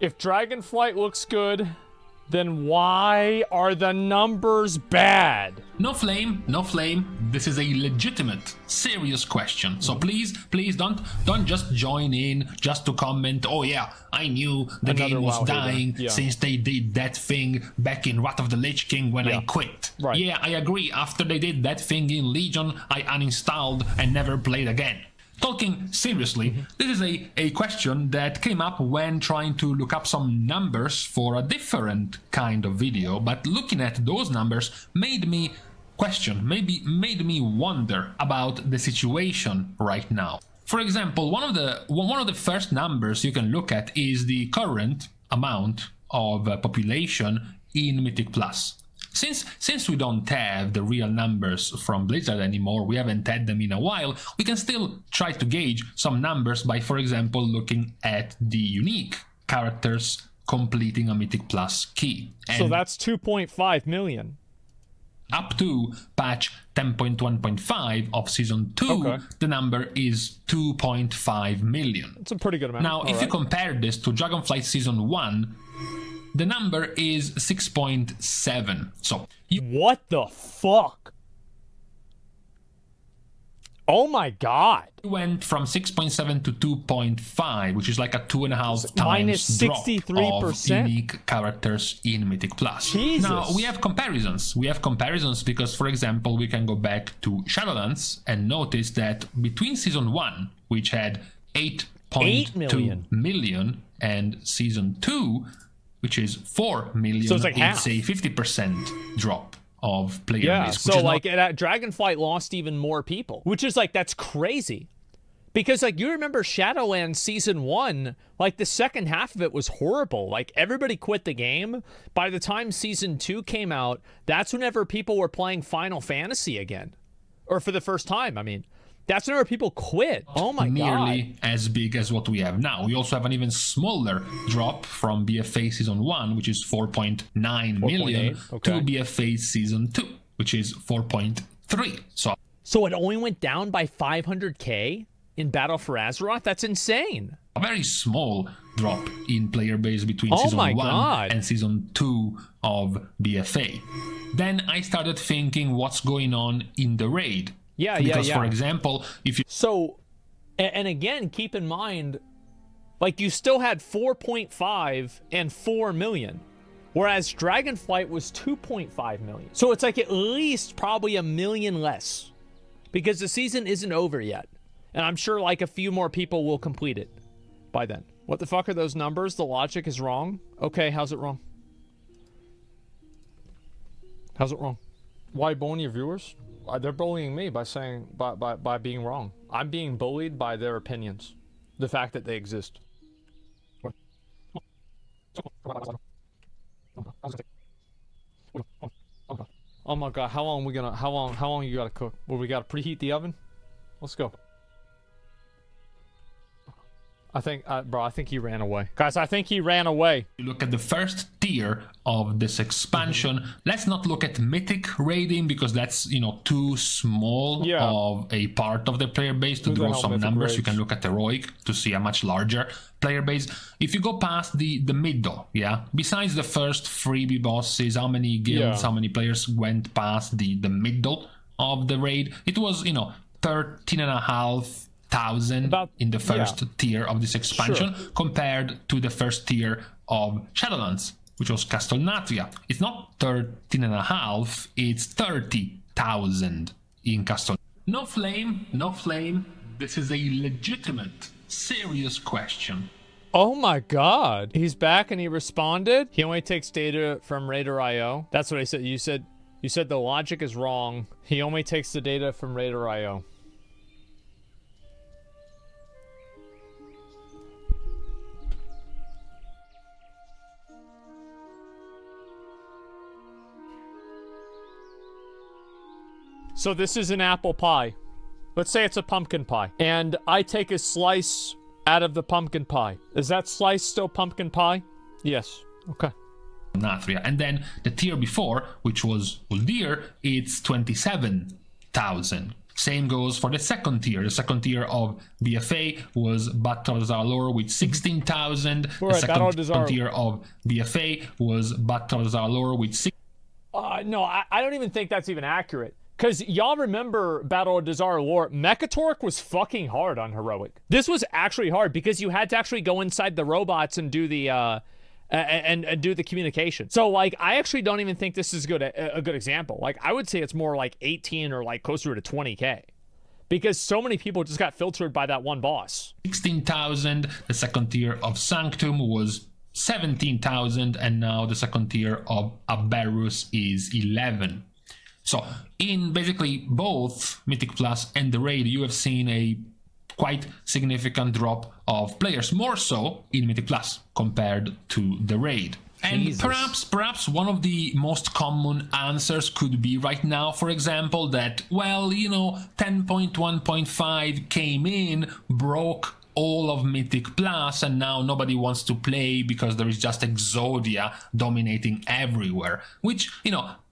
If Dragonflight looks good, then why are the numbers bad? No flame, no flame. This is a legitimate, serious question. So please don't just join in just to comment, oh yeah, I knew the game was dying since they did that thing back in Wrath of the Lich King when I quit. Right. Yeah, I agree. After they did that thing in Legion, I uninstalled and never played again. Talking seriously, this is a question that came up when trying to look up some numbers for a different kind of video, but looking at those numbers made me question, made me wonder about the situation right now. For example, one of the first numbers you can look at is the current amount of population in Mythic Plus. Since we don't have the real numbers from Blizzard anymore, we haven't had them in a while, we can still try to gauge some numbers by, for example, looking at the unique characters completing a Mythic Plus key. And so that's 2.5 million. Up to patch 10.1.5 of Season 2, the number is 2.5 million. It's a pretty good amount. Now, if you compare this to Dragonflight Season 1, the number is 6.7. So what the fuck? Oh my god. You went from 6.7 to 2.5, which is like a 2.5 times drop 63%. of unique characters in Mythic Plus. Jesus. Now, we have comparisons. We have comparisons because, for example, we can go back to Shadowlands and notice that between Season 1, which had 8.2 million, and Season 2, which is 4 million, so it's like half. It's a 50% drop of player base. Yeah, so like Dragonflight lost even more people, which is like, that's crazy. Because like, you remember Shadowlands Season 1, like the second half of it was horrible. Like everybody quit the game. By the time Season 2 came out, that's whenever people were playing Final Fantasy again. Or for the first time, I mean. That's whenever people quit. Oh my god. Nearly as big as what we have now. We also have an even smaller drop from BFA Season 1, which is 4.9 million, to BFA Season 2, which is 4.3. So it only went down by 500k in Battle for Azeroth? That's insane. A very small drop in player base between Season 1 and Season 2 of BFA. Then I started thinking what's going on in the raid. Because, for example, if you... So, and again, keep in mind, like, you still had 4.5 and 4 million, whereas Dragonflight was 2.5 million. So it's like at least probably a million less, because the season isn't over yet. And I'm sure, like, a few more people will complete it by then. What the fuck are those numbers? The logic is wrong? Okay, how's it wrong? How's it wrong? Why bullying your viewers? They're bullying me by saying by being wrong. I'm being bullied by their opinions, the fact that they exist. Oh my god, how long you gotta cook? Well, we gotta preheat the oven? Let's go. I think, bro, I think he ran away. Guys, I think he ran away. You look at the first tier of this expansion. Let's not look at Mythic raiding because that's, you know, too small of a part of the player base to draw some numbers. You can look at Heroic to see a much larger player base. If you go past the middle, besides the first freebie bosses, how many guilds, how many players went past the middle of the raid? It was, you know, 13,500 in the first tier of this expansion compared to the first tier of Shadowlands, which was Castelnatria. It's not 13,500, it's 30,000 in Castel. No flame, no flame. This is a legitimate, serious question. Oh my god. He's back and he responded? He only takes data from Raider.io. That's what I said. You said the logic is wrong. He only takes the data from Raider.io. So this is an apple pie. Let's say it's a pumpkin pie. And I take a slice out of the pumpkin pie. Is that slice still pumpkin pie? Yes. Okay. Natria. And then the tier before, which was Uldir, it's 27,000. Same goes for the second tier. The second tier of BFA was Balthazar Lore with 16,000. The second tier of BFA was Balthazar Lore with 6. No, I don't even think that's even accurate. Because y'all remember Battle of Dazar Lore, Mechatork was fucking hard on Heroic. This was actually hard because you had to actually go inside the robots and do the and do the communication. So like, I actually don't even think this is a good example. Like, I would say it's more like 18 or like closer to 20K. Because so many people just got filtered by that one boss. 16,000. The second tier of Sanctum was 17,000, and now the second tier of Aberrus is 11. So in basically both Mythic Plus and the Raid, you have seen a quite significant drop of players, more so in Mythic Plus compared to the Raid. And Jesus. perhaps one of the most common answers could be right now, for example, that, well, 10.1.5 came in, broke all of Mythic Plus, and now nobody wants to play because there is just Exodia dominating everywhere, which,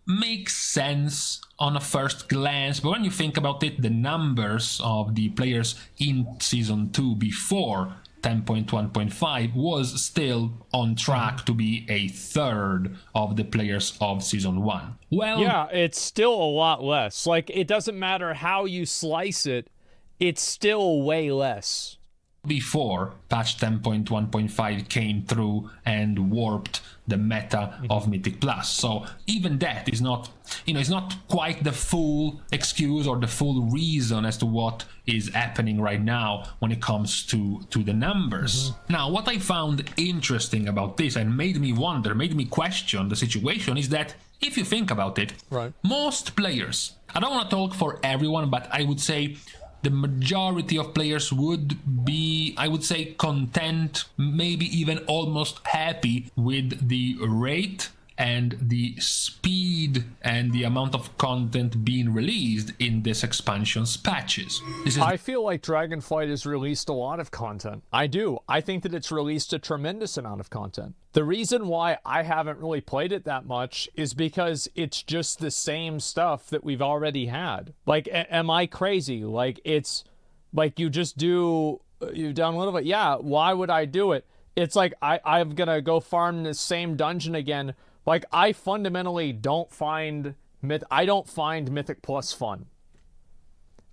makes sense on a first glance, but when you think about it, the numbers of the players in Season 2 before 10.1.5 was still on track to be a third of the players of Season 1. Well, yeah, it's still a lot less. Like, it doesn't matter how you slice it, it's still way less. Before patch 10.1.5 came through and warped the meta of Mythic Plus. So even that is not, it's not quite the full excuse or the full reason as to what is happening right now when it comes to the numbers. Now, what I found interesting about this and made me question the situation is that if you think about it, right, most players, I don't want to talk for everyone, but I would say the majority of players would be, I would say, content, maybe even almost happy with the rate and the speed and the amount of content being released in this expansion's patches. I feel like Dragonflight has released a lot of content. I do. I think that it's released a tremendous amount of content. The reason why I haven't really played it that much is because it's just the same stuff that we've already had. Like, am I crazy? Like, it's like you download it. Yeah, why would I do it? It's like I'm gonna go farm the same dungeon again. Like, I fundamentally don't find Mythic Plus fun.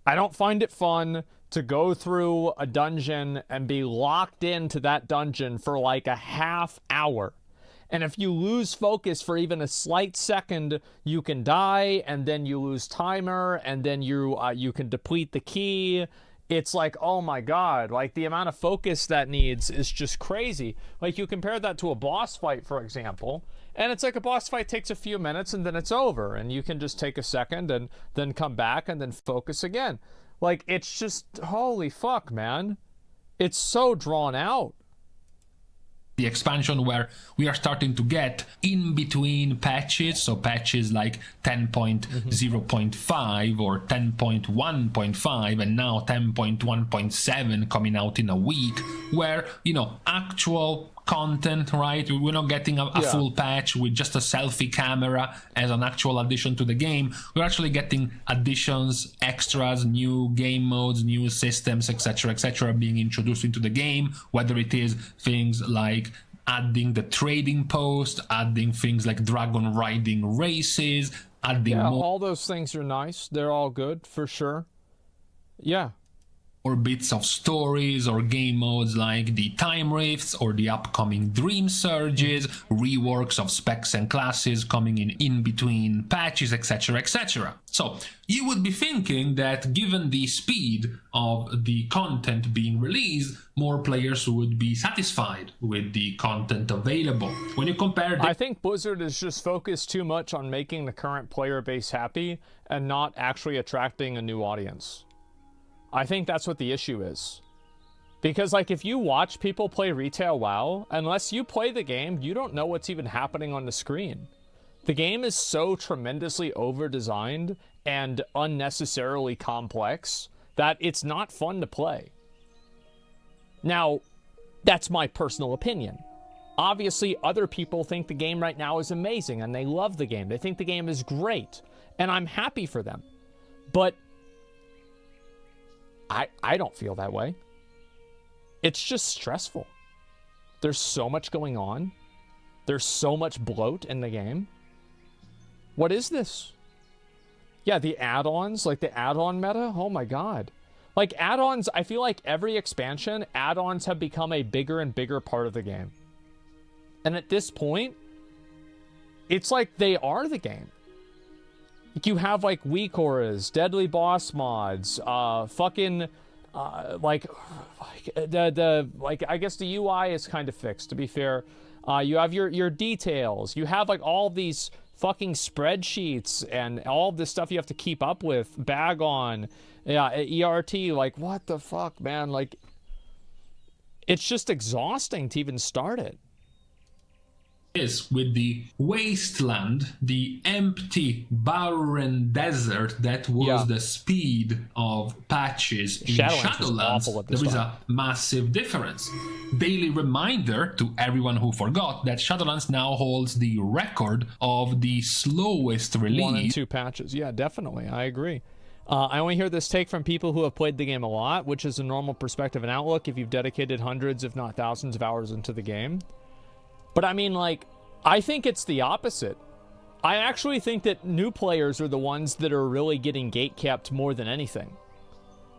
I don't find it fun to go through a dungeon and be locked into that dungeon for like a half hour. And if you lose focus for even a slight second, you can die, and then you lose timer, and then you can deplete the key. It's like, oh my god, like the amount of focus that needs is just crazy. Like, you compare that to a boss fight, for example, and it's like a boss fight takes a few minutes and then it's over, and you can just take a second and then come back and then focus again. Like, it's just, holy fuck, man. It's so drawn out. The expansion where we are starting to get in between patches, so patches like 10.0.5 or 10.1.5 and now 10.1.7 coming out in a week, where actual content, right? We're not getting a full patch with just a selfie camera as an actual addition to the game. We're actually getting additions, extras, new game modes, new systems, etc., being introduced into the game, whether it is things like adding the trading post, adding things like dragon riding races, adding all those things are nice. They're all good, for sure. Yeah. Or bits of stories or game modes like the Time Rifts or the upcoming Dream Surges, reworks of specs and classes coming in between patches, etc. So you would be thinking that given the speed of the content being released, more players would be satisfied with the content available. When you compare I think Blizzard is just focused too much on making the current player base happy and not actually attracting a new audience. I think that's what the issue is. Because, like, if you watch people play retail WoW, unless you play the game, you don't know what's even happening on the screen. The game is so tremendously over-designed and unnecessarily complex that it's not fun to play. Now, that's my personal opinion. Obviously, other people think the game right now is amazing, and they love the game. They think the game is great, and I'm happy for them. But I don't feel that way. It's just stressful. There's so much going on. There's so much bloat in the game. What is this? Yeah, the add-ons, like the add-on meta. Oh my god. Like add-ons, I feel like every expansion, add-ons have become a bigger and bigger part of the game. And at this point, it's like they are the game. Like you have like weak auras, deadly boss mods, fucking like I guess the UI is kind of fixed, to be fair. You have your details. You have like all these fucking spreadsheets and all this stuff you have to keep up with. Bag on, yeah, ERT. Like what the fuck, man? Like it's just exhausting to even start it. Is with the wasteland, the empty, barren desert that was the speed of patches in Shadowlands, there is a massive difference. Daily reminder to everyone who forgot that Shadowlands now holds the record of the slowest release. 1 and 2 patches. Yeah, definitely. I agree. I only hear this take from people who have played the game a lot, which is a normal perspective and outlook if you've dedicated hundreds, if not thousands of hours into the game. But I mean, like, I think it's the opposite. I actually think that new players are the ones that are really getting gatekept more than anything.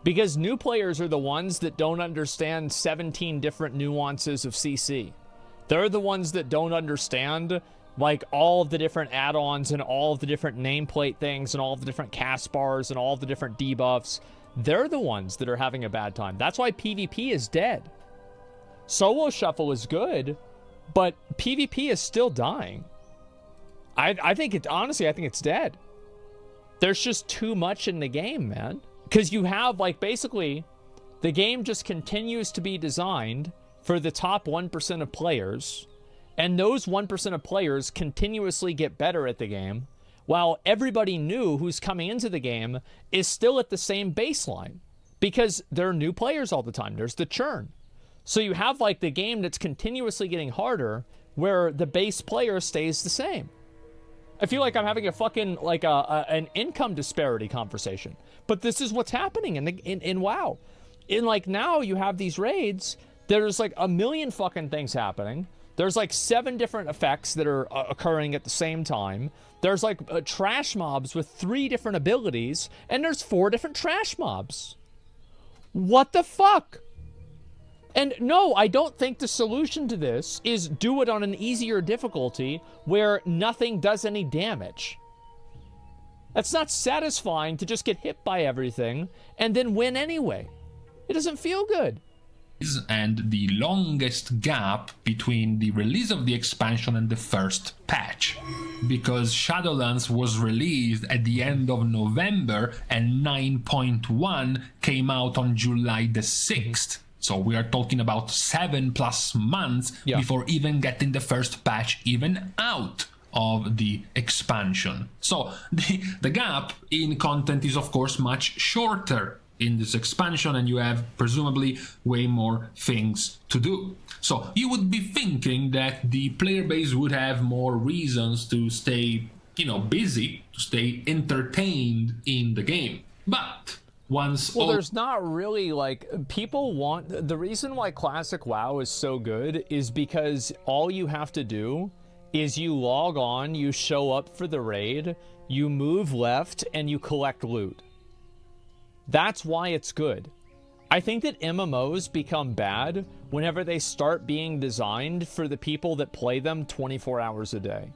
Because new players are the ones that don't understand 17 different nuances of CC. They're the ones that don't understand, like, all of the different add-ons and all of the different nameplate things and all of the different cast bars and all of the different debuffs. They're the ones that are having a bad time. That's why PvP is dead. Solo Shuffle is good, but PvP is still dying. I think it, honestly, I think it's dead. There's just too much in the game, man. Because you have, like, basically, the game just continues to be designed for the top 1% of players, and those 1% of players continuously get better at the game, while everybody new who's coming into the game is still at the same baseline, because there are new players all the time. There's the churn. So you have, like, the game that's continuously getting harder, where the base player stays the same. I feel like I'm having a fucking, like, an income disparity conversation. But this is what's happening in WoW. Like, now you have these raids, there's, like, a million fucking things happening. There's, like, 7 different effects that are occurring at the same time. There's, like, trash mobs with 3 different abilities, and there's 4 different trash mobs. What the fuck? And no, I don't think the solution to this is do it on an easier difficulty where nothing does any damage. That's not satisfying to just get hit by everything and then win anyway. It doesn't feel good. And the longest gap between the release of the expansion and the first patch, because Shadowlands was released at the end of November and 9.1 came out on July the 6th. So we are talking about 7+ months before even getting the first patch even out of the expansion. So the gap in content is, of course, much shorter in this expansion, and you have presumably way more things to do. So you would be thinking that the player base would have more reasons to stay, busy, to stay entertained in the game. But there's not really, like, people want, the reason why classic WoW is so good is because all you have to do is you log on, you show up for the raid, you move left, and you collect loot. That's why it's good. I think that MMOs become bad whenever they start being designed for the people that play them 24 hours a day.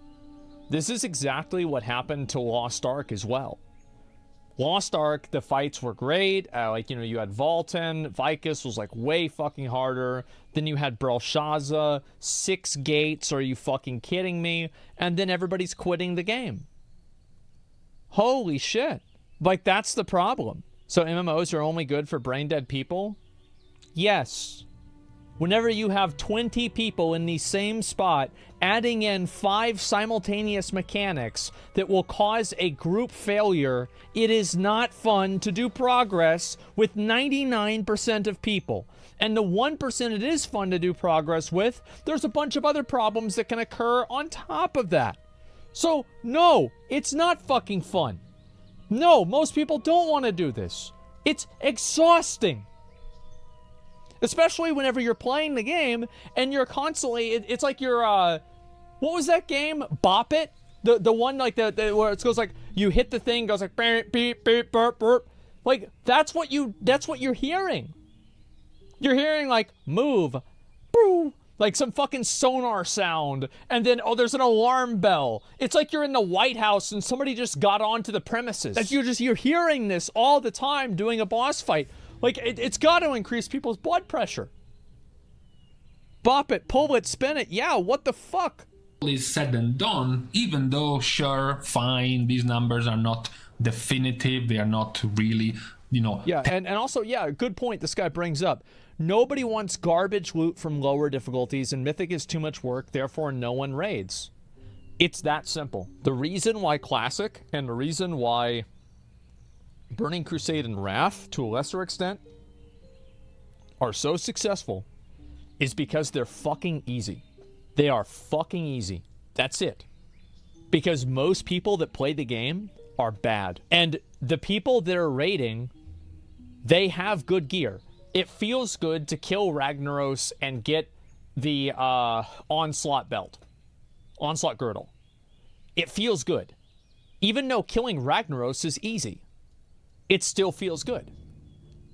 This is exactly what happened to Lost Ark as well. Lost Ark, the fights were great. You had Volten. Vicus was, like, way fucking harder. Then you had Belshazzar, 6 gates. Are you fucking kidding me? And then everybody's quitting the game. Holy shit. Like, that's the problem. So MMOs are only good for brain-dead people? Yes. Whenever you have 20 people in the same spot, adding in 5 simultaneous mechanics that will cause a group failure, it is not fun to do progress with 99% of people. And the 1% it is fun to do progress with, there's a bunch of other problems that can occur on top of that. So, no, it's not fucking fun. No, most people don't want to do this. It's exhausting. Especially whenever you're playing the game and you're constantly, it's like you're, what was that game? Bop It? The one like where it goes like, you hit the thing, goes like, beep, beep, beep, burp, burp. Like, that's what you're hearing. You're hearing like, move, boo, like some fucking sonar sound. And then, oh, there's an alarm bell. It's like you're in the White House and somebody just got onto the premises. That you're hearing this all the time doing a boss fight. Like, it's got to increase people's blood pressure. Bop it, pull it, spin it. Yeah, what the fuck? Is said and done, even though, sure, fine, these numbers are not definitive. They are not really, you know. Yeah, and also, yeah, good point this guy brings up. Nobody wants garbage loot from lower difficulties, and Mythic is too much work, therefore no one raids. It's that simple. The reason why Classic, and the reason why Burning Crusade and Wrath, to a lesser extent, are so successful is because they're fucking easy. They are fucking easy. That's it. Because most people that play the game are bad. And the people that are raiding, they have good gear. It feels good to kill Ragnaros and get the Onslaught belt. Onslaught girdle. It feels good. Even though killing Ragnaros is easy, it still feels good.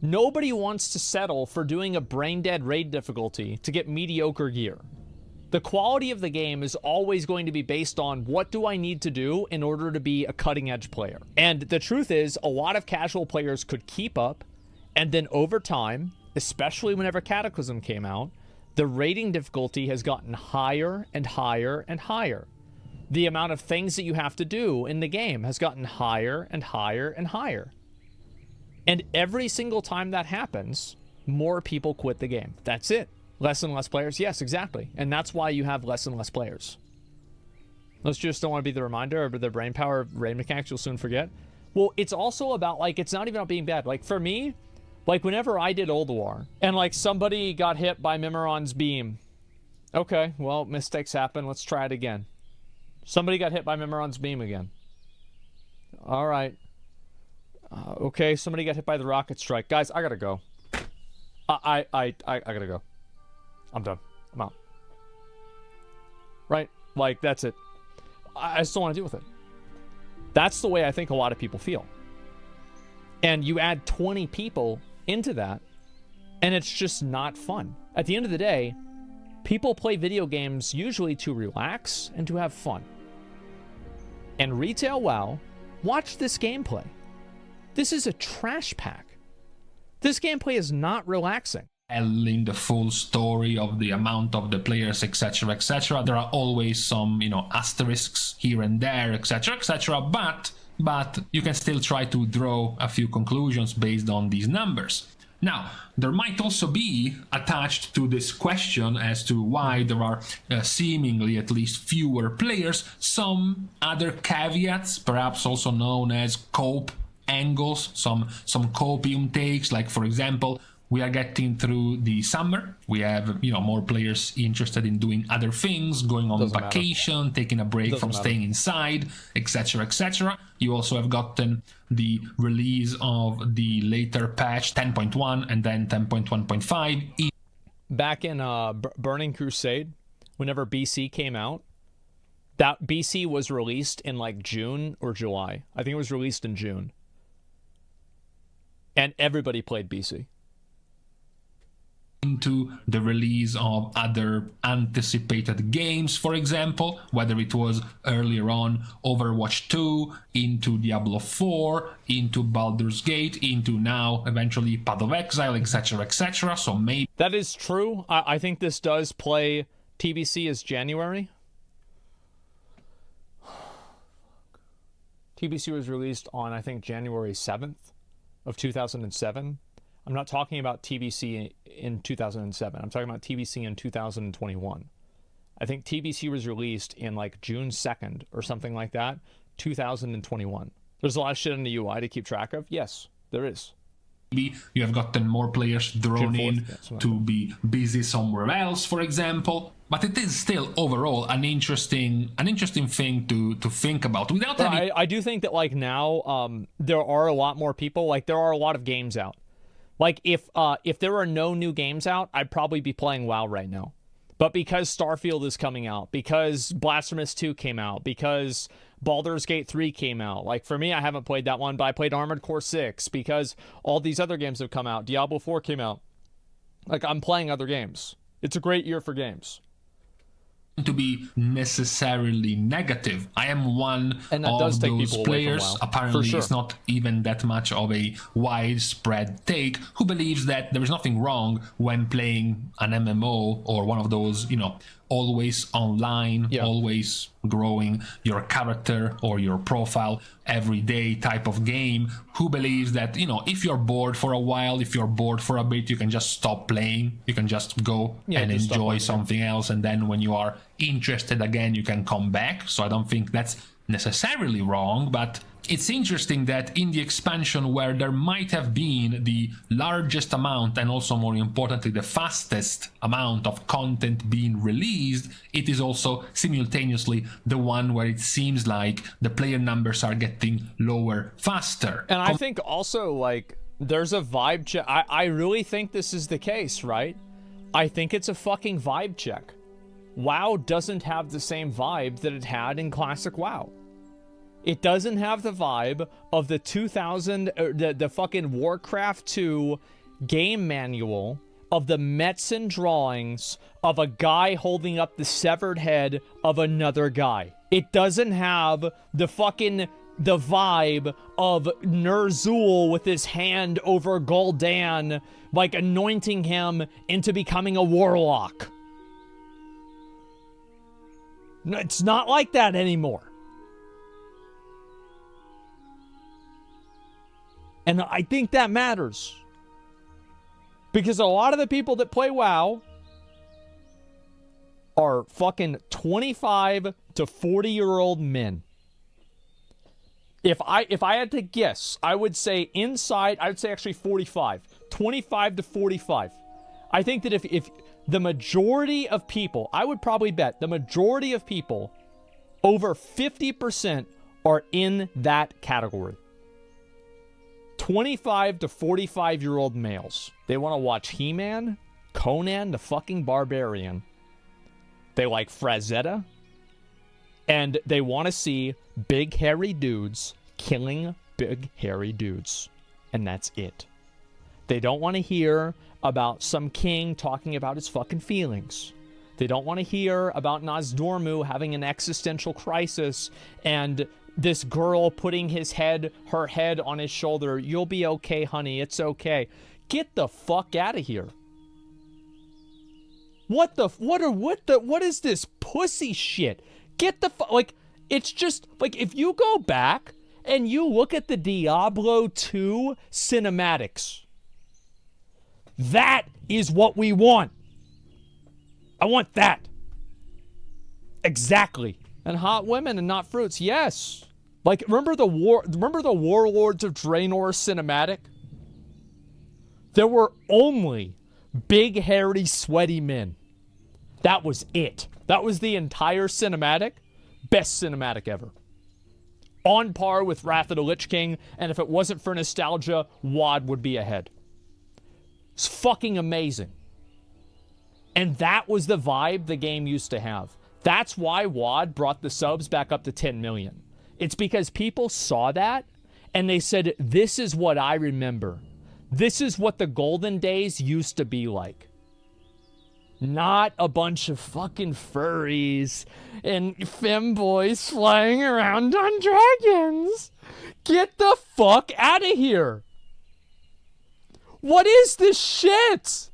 Nobody wants to settle for doing a brain-dead raid difficulty to get mediocre gear. The quality of the game is always going to be based on what do I need to do in order to be a cutting-edge player. And the truth is, a lot of casual players could keep up, and then over time, especially whenever Cataclysm came out, the raiding difficulty has gotten higher and higher and higher. The amount of things that you have to do in the game has gotten higher and higher and higher. And every single time that happens, more people quit the game. That's it. Less and less players. Yes, exactly. And that's why you have less and less players. Let's just don't want to be the reminder of the brain power raid mechanics you'll soon forget. Well, it's also about, like, it's not even about being bad. Like, for me, like, whenever I did Ulduar, and, like, somebody got hit by Mimiron's beam. Okay, well, mistakes happen. Let's try it again. Somebody got hit by Mimiron's beam again. All right. Okay, somebody got hit by the rocket strike. Guys, I gotta go. I gotta go. I'm done. I'm out. Right? Like, that's it. I just don't want to deal with it. That's the way I think a lot of people feel. And you add 20 people into that, and it's just not fun. At the end of the day, people play video games usually to relax and to have fun. And retail WoW, watch this gameplay. This is a trash pack. This gameplay is not relaxing. Telling the full story of the amount of the players, etc., etc. There are always some, you know, asterisks here and there, etc., etc. But you can still try to draw a few conclusions based on these numbers. Now, there might also be attached to this question as to why there are seemingly at least fewer players, some other caveats, perhaps also known as cope angles, some copium takes, like, for example, we are getting through the summer. We have, you know, more players interested in doing other things, going on vacation, taking a break from staying inside, etc., etc. You also have gotten the release of the later patch 10.1 and then 10.1.5. Back in Burning Crusade, whenever BC came out, that BC was released in like June or July. I think it was released in June. And everybody played BC. Into the release of other anticipated games, for example, whether it was earlier on Overwatch 2, into Diablo 4, into Baldur's Gate, into now eventually Path of Exile, etc., etc. So maybe that is true. I think this does play TBC as January. TBC was released on, I think, January 7th of 2007. I'm not talking about TBC in 2007. I'm talking about TBC in 2021. I think TBC was released in like June 2nd or something like that, 2021. There's a lot of shit in the UI to keep track of. Yes, there is. You have gotten more players drawn in to be busy somewhere else, for example. But it is still overall an interesting thing to think about. Without any, I do think that like now there are a lot more people. Like there are a lot of games out. Like if there are no new games out, I'd probably be playing WoW right now. But because Starfield is coming out, because Blasphemous 2 came out, because Baldur's Gate 3 came out. Like for me, I haven't played that one, but I played Armored Core 6 because all these other games have come out. Diablo 4 came out. Like I'm playing other games. It's a great year for games. To be necessarily negative. I am one And that of does take those people away from players, WoW, apparently for sure. it's not even that much of a widespread take, who believes that there is nothing wrong when playing an MMO or one of those, you know, always online, always growing your character or your profile every day type of game, who believes that, you know, if you're bored for a while, if you're bored for a bit, you can just stop playing, you can just go and enjoy something else, and then when you are interested again, you can come back. So I don't think that's necessarily wrong, but it's interesting that in the expansion where there might have been the largest amount and also more importantly the fastest amount of content being released, it is also simultaneously the one where it seems like the player numbers are getting lower faster. And I think also like there's a vibe check. I really think this is the case, right? I think it's a fucking vibe check. WoW doesn't have the same vibe that it had in classic WoW. It doesn't have the vibe of the 2000, the fucking Warcraft 2 game manual of the Metzen drawings of a guy holding up the severed head of another guy. It doesn't have the vibe of Ner'zhul with his hand over Gul'dan, like anointing him into becoming a warlock. It's not like that anymore. And I think that matters. Because a lot of the people that play WoW are fucking 25 to 40-year-old men. If I had to guess, I would say actually 45. 25 to 45. I think that if the majority of people, I would probably bet the majority of people, over 50% are in that category. 25 to 45-year-old males. They want to watch He-Man, Conan the fucking Barbarian. They like Frazetta. And they want to see big hairy dudes killing big hairy dudes. And that's it. They don't want to hear about some king talking about his fucking feelings. They don't want to hear about Nozdormu having an existential crisis and this girl putting her head on his shoulder. You'll be okay, honey. It's okay. Get the fuck out of here. What is this pussy shit? Get the fuck, like, it's just, like, if you go back and you look at the Diablo 2 cinematics, that is what we want. I want that. Exactly. And hot women and not fruits. Yes. Like, remember the Warlords of Draenor cinematic? There were only big, hairy, sweaty men. That was it. That was the entire cinematic. Best cinematic ever. On par with Wrath of the Lich King, and if it wasn't for nostalgia, WoD would be ahead. It's fucking amazing. And that was the vibe the game used to have. That's why WoD brought the subs back up to 10 million. It's because people saw that, and they said, this is what I remember. This is what the golden days used to be like. Not a bunch of fucking furries and femboys flying around on dragons. Get the fuck out of here. What is this shit?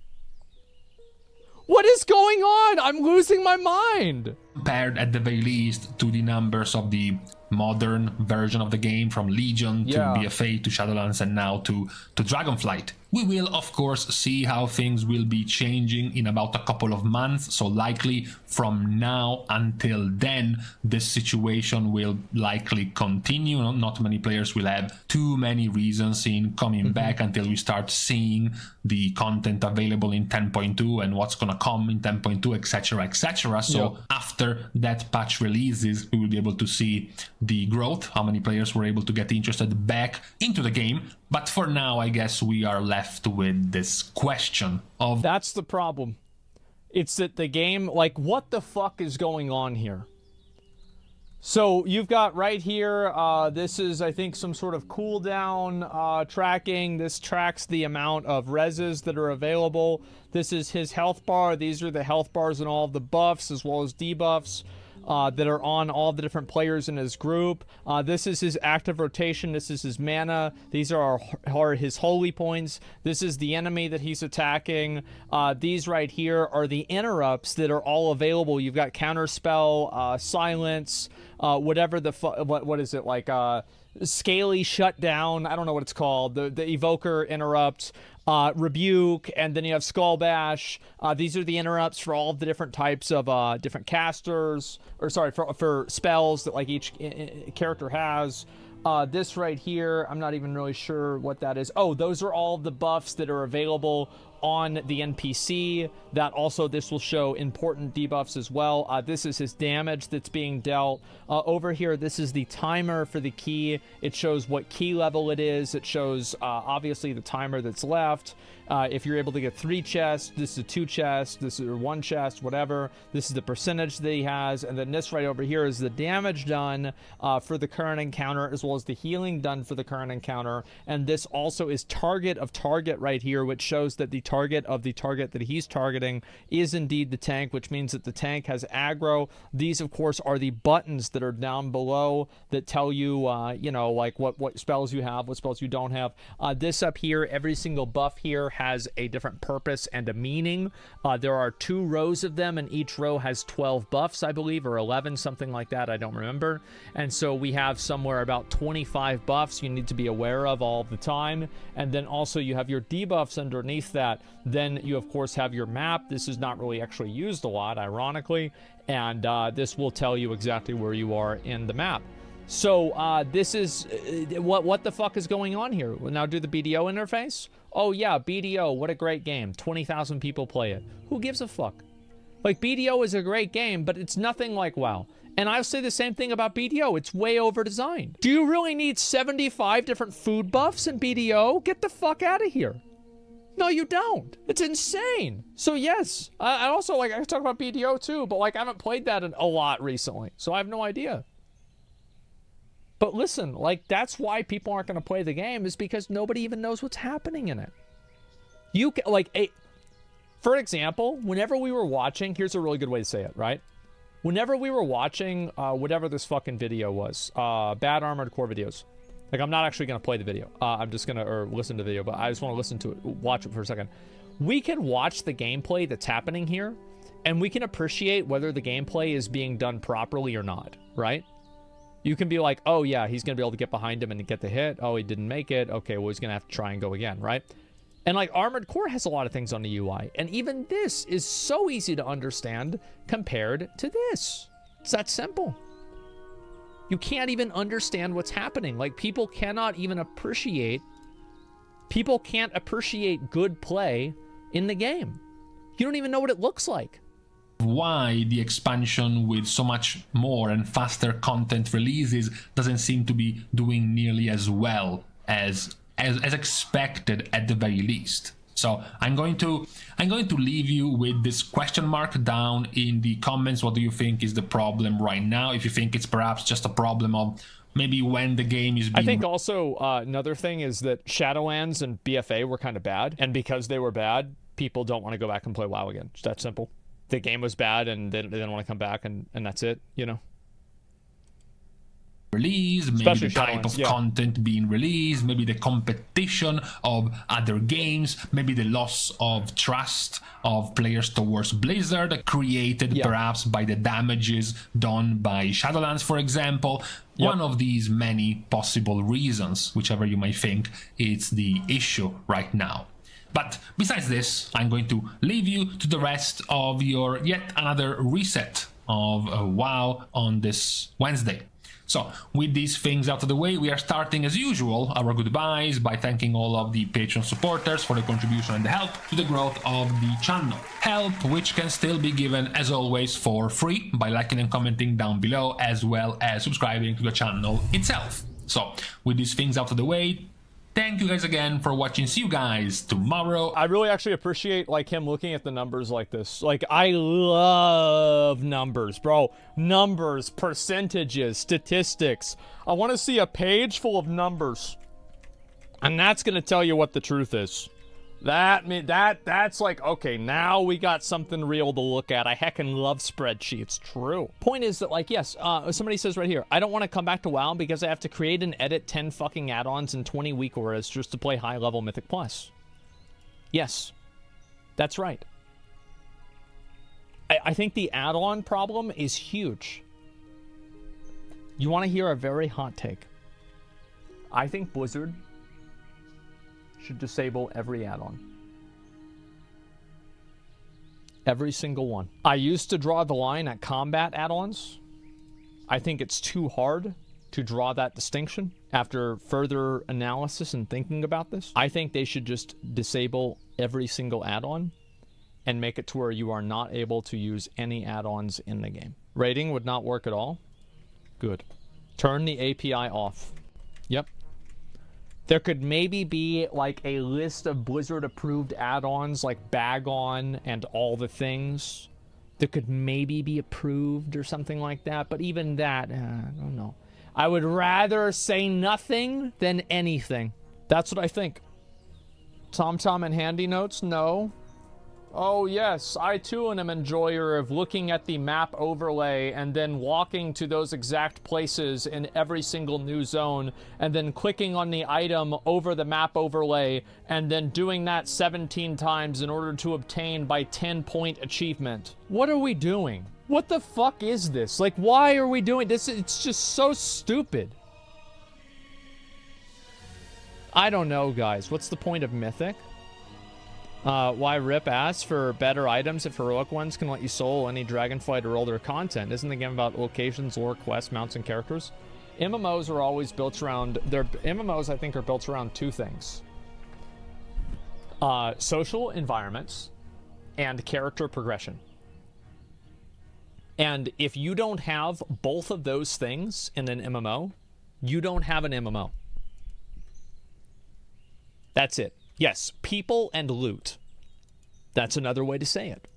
What is going on? I'm losing my mind. Compared at the very least to the numbers of the modern version of the game, from Legion to BFA to Shadowlands and now to Dragonflight. We will, of course, see how things will be changing in about a couple of months, so likely from now until then, this situation will likely continue. Not many players will have too many reasons in coming back until we start seeing the content available in 10.2 and what's gonna come in 10.2, etc, etc. So after that patch releases, we will be able to see the growth, how many players were able to get interested back into the game. But for now, I guess we are left with this question of... That's the problem. It's that the game, like, what the fuck is going on here? So you've got right here, this is, I think, some sort of cooldown tracking. This tracks the amount of reses that are available. This is his health bar. These are the health bars and all of the buffs as well as debuffs that are on all the different players in his group. This is his active rotation. This is his mana. These are his holy points. This is the enemy that he's attacking. These right here are the interrupts that are all available. You've got counterspell, silence, whatever the what is it, like scaly shutdown, I don't know what it's called, the evoker interrupt, rebuke, and then you have skull bash. These are the interrupts for all of the different types of different casters, or sorry, for spells that like each character has. This right here, I'm not even really sure what that is. Oh, those are all the buffs that are available on the NPC. That also, this will show important debuffs as well. This is his damage that's being dealt. Over here, this is the timer for the key. It shows what key level it is. It shows obviously the timer that's left. If you're able to get 3 chests, this is 2 chests, this is 1 chest, whatever. This is the percentage that he has, and then this right over here is the damage done for the current encounter, as well as the healing done for the current encounter. And this also is target of target right here, which shows that the target of the target that he's targeting is indeed the tank, which means that the tank has aggro. These, of course, are the buttons that are down below that tell you, you know, like what spells you have, what spells you don't have. This up here, every single buff here has a different purpose and a meaning. There are 2 rows of them, and each row has 12 buffs, I believe, or 11, something like that. I don't remember. And so we have somewhere about 25 buffs you need to be aware of all the time. And then also you have your debuffs underneath that. Then you, of course, have your map. This is not really actually used a lot, ironically. And this will tell you exactly where you are in the map. So this is what the fuck is going on here? We'll now do the BDO interface. Oh yeah, BDO, what a great game. 20,000 people play it. Who gives a fuck? Like, BDO is a great game, but it's nothing like WoW. And I'll say the same thing about BDO. It's way over-designed. Do you really need 75 different food buffs in BDO? Get the fuck out of here. No, you don't. It's insane. So yes, I also, like, I talk about BDO too, but like, I haven't played that a lot recently, so I have no idea. But listen, like, that's why people aren't going to play the game, is because nobody even knows what's happening in it. You can, like, for example, whenever we were watching, here's a really good way to say it, right? Whenever we were watching whatever this fucking video was, Bad Armored Core videos. Like, I'm not actually going to play the video. I'm just going to, or listen to the video, but I just want to listen to it, watch it for a second. We can watch the gameplay that's happening here, and we can appreciate whether the gameplay is being done properly or not, right? You can be like, oh yeah, he's going to be able to get behind him and get the hit. Oh, he didn't make it. Okay, well, he's going to have to try and go again, right? And like, Armored Core has a lot of things on the UI. And even this is so easy to understand compared to this. It's that simple. You can't even understand what's happening. Like, people cannot even appreciate... People can't appreciate good play in the game. You don't even know what it looks like. Why the expansion with so much more and faster content releases doesn't seem to be doing nearly as well as expected at the very least. So I'm going to leave you with this question mark down in the comments. What do you think is the problem right now? If you think it's perhaps just a problem of maybe when the game is being... I think also another thing is that Shadowlands and BFA were kind of bad, and because they were bad, people don't want to go back and play WoW again. It's that simple. The game was bad and they didn't want to come back, and that's it, you know. Release, maybe especially the type of content being released, maybe the competition of other games, maybe the loss of trust of players towards Blizzard created perhaps by the damages done by Shadowlands, for example. One of these many possible reasons, whichever you may think, it's the issue right now. But besides this, I'm going to leave you to the rest of your yet another reset of WoW on this Wednesday. So, with these things out of the way, we are starting as usual our goodbyes by thanking all of the Patreon supporters for the contribution and the help to the growth of the channel. Help which can still be given, as always, for free by liking and commenting down below, as well as subscribing to the channel itself. So, with these things out of the way, thank you guys again for watching. See you guys tomorrow. I really actually appreciate like him looking at the numbers like this. Like, I love numbers, bro. Numbers, percentages, statistics. I want to see a page full of numbers. And that's going to tell you what the truth is. That's like, okay, now we got something real to look at. I heckin' love spreadsheets. True. Point is that, like, yes, somebody says right here, I don't want to come back to WoW because I have to create and edit 10 fucking add-ons and 20 week auras just to play high-level Mythic Plus. Yes. That's right. I think the add-on problem is huge. You want to hear a very hot take? I think Blizzard should disable every add-on. Every single one. I used to draw the line at combat add-ons. I think it's too hard to draw that distinction after further analysis and thinking about this. I think they should just disable every single add-on and make it to where you are not able to use any add-ons in the game. Rating would not work at all. Good. Turn the API off. Yep. There could maybe be like a list of Blizzard approved add-ons like Bag On and all the things that could maybe be approved or something like that. But even that, I don't know. I would rather say nothing than anything. That's what I think. TomTom and Handy Notes? No. Oh yes, I too am an enjoyer of looking at the map overlay and then walking to those exact places in every single new zone and then clicking on the item over the map overlay and then doing that 17 times in order to obtain by 10-point achievement. What are we doing? What the fuck is this? Like, why are we doing this? It's just so stupid. I don't know, guys. What's the point of Mythic? Why Rip asks for better items if heroic ones can let you soul any Dragonflight or older content. Isn't the game about locations, lore, quests, mounts, and characters? MMOs are always built around... MMOs, I think, are built around two things. Social environments and character progression. And if you don't have both of those things in an MMO, you don't have an MMO. That's it. Yes, people and loot. That's another way to say it.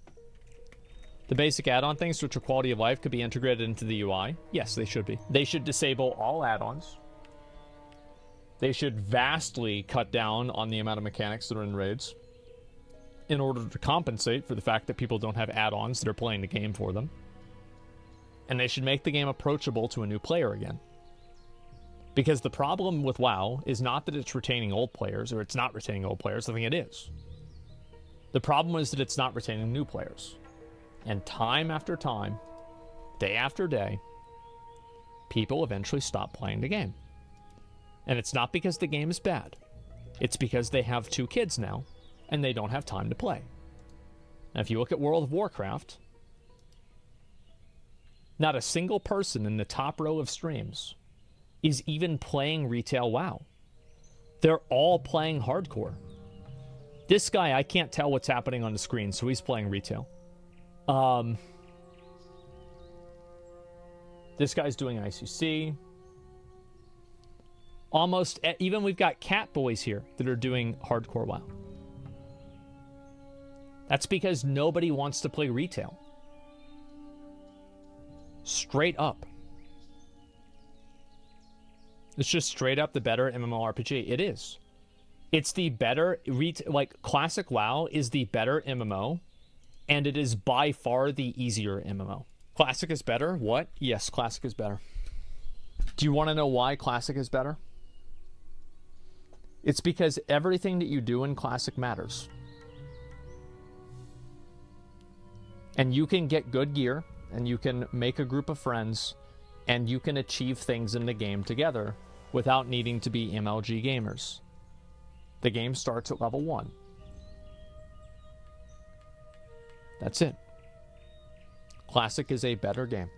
The basic add-on things, which are quality of life, could be integrated into the UI. Yes, they should be. They should disable all add-ons. They should vastly cut down on the amount of mechanics that are in raids in order to compensate for the fact that people don't have add-ons that are playing the game for them. And they should make the game approachable to a new player again. Because the problem with WoW is not that it's retaining old players, or it's not retaining old players. I think it is. The problem is that it's not retaining new players. And time after time, day after day, people eventually stop playing the game. And it's not because the game is bad. It's because they have 2 kids now, and they don't have time to play. Now, if you look at World of Warcraft, not a single person in the top row of streams is even playing retail WoW. They're all playing hardcore. This guy, I can't tell what's happening on the screen, so he's playing retail. This guy's doing ICC. Almost, even we've got cat boys here that are doing hardcore WoW. That's because nobody wants to play retail. Straight up. It's just straight up the better MMORPG. It is. It's the better, like, Classic WoW is the better MMO, and it is by far the easier MMO. Classic is better? What? Yes, Classic is better. Do you want to know why Classic is better? It's because everything that you do in Classic matters. And you can get good gear, and you can make a group of friends, and you can achieve things in the game together without needing to be MLG gamers. The game starts at level 1. That's it. Classic is a better game.